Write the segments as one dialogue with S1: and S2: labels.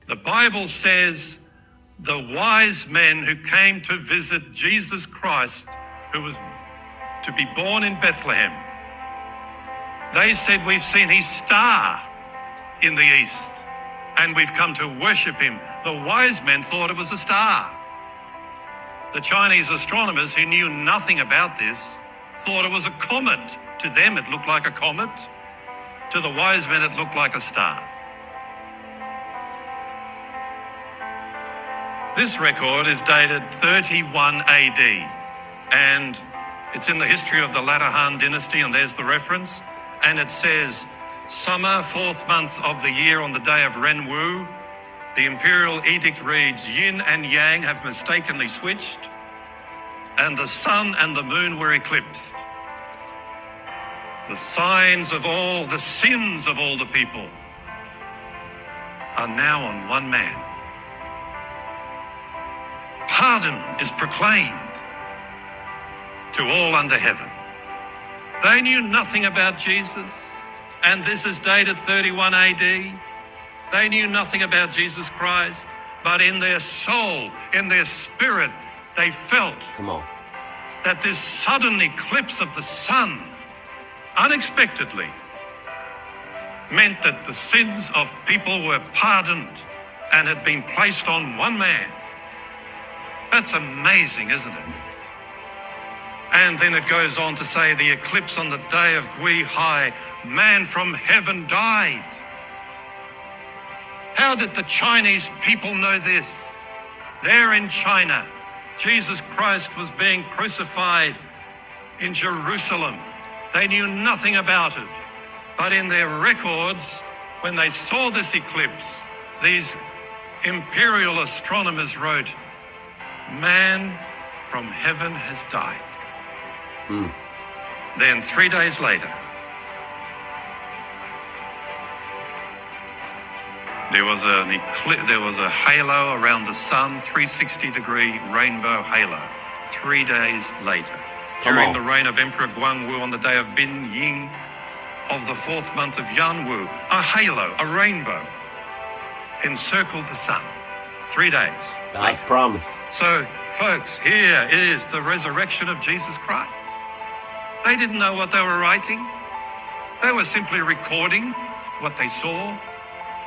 S1: The Bible says the wise men who came to visit Jesus Christ, who was to be born in Bethlehem, they said, we've seen his star in the east and we've come to worship him. The wise men thought it was a star. The Chinese astronomers, who knew nothing about this, thought it was a comet. To them it looked like a comet. To the wise men it looked like a star. This record is dated 31 AD, and it's in the history of the latter Han dynasty, and there's the reference. And it says, summer, 4th month of the year, on the day of Ren Wu, the imperial edict reads, yin and yang have mistakenly switched, and the sun and the moon were eclipsed. The signs of all, the sins of all the people are now on one man. Pardon is proclaimed to all under heaven. They knew nothing about Jesus, and this is dated 31 AD. They knew nothing about Jesus Christ, but in their soul, in their spirit, they felt that this sudden eclipse of the sun, unexpectedly, meant that the sins of people were pardoned and had been placed on one man. That's amazing, isn't it? And then it goes on to say, the eclipse on the day of Gui Hai, man from heaven died. How did the Chinese people know this? There in China, Jesus Christ was being crucified in Jerusalem. They knew nothing about it. But in their records, when they saw this eclipse, these imperial astronomers wrote, man from heaven has died. Then 3 days later, there was a halo around the sun, 360-degree rainbow halo. 3 days later, during the reign of Emperor Guangwu, on the day of Bin Ying of the 4th month of Yanwu, a halo, a rainbow, encircled the sun. 3 days.
S2: God's promise.
S1: So, folks, here is the resurrection of Jesus Christ. They didn't know what they were writing. They were simply recording what they saw,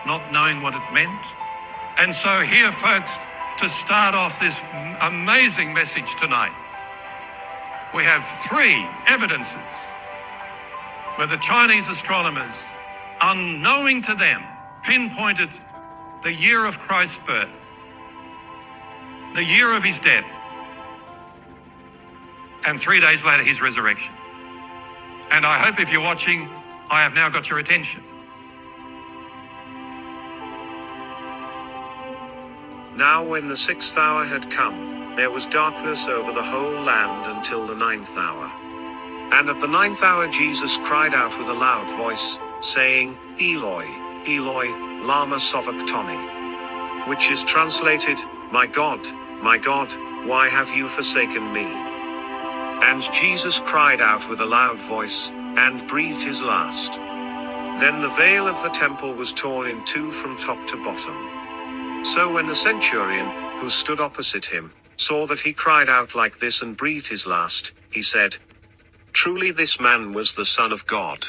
S1: not knowing what it meant. And so here, folks, to start off this amazing message tonight, we have 3 evidences where the Chinese astronomers, unknowing to them, pinpointed the year of Christ's birth, the year of his death, and 3 days later, his resurrection. And I hope if you're watching, I have now got your attention.
S3: Now when the 6th hour had come, there was darkness over the whole land until the 9th hour. And at the 9th hour Jesus cried out with a loud voice, saying, Eloi, Eloi, lama sabachthani, which is translated, my God, why have you forsaken me? And Jesus cried out with a loud voice, and breathed his last. Then the veil of the temple was torn in 2 from top to bottom. So when the centurion, who stood opposite him, saw that he cried out like this and breathed his last, he said, truly this man was the Son of God.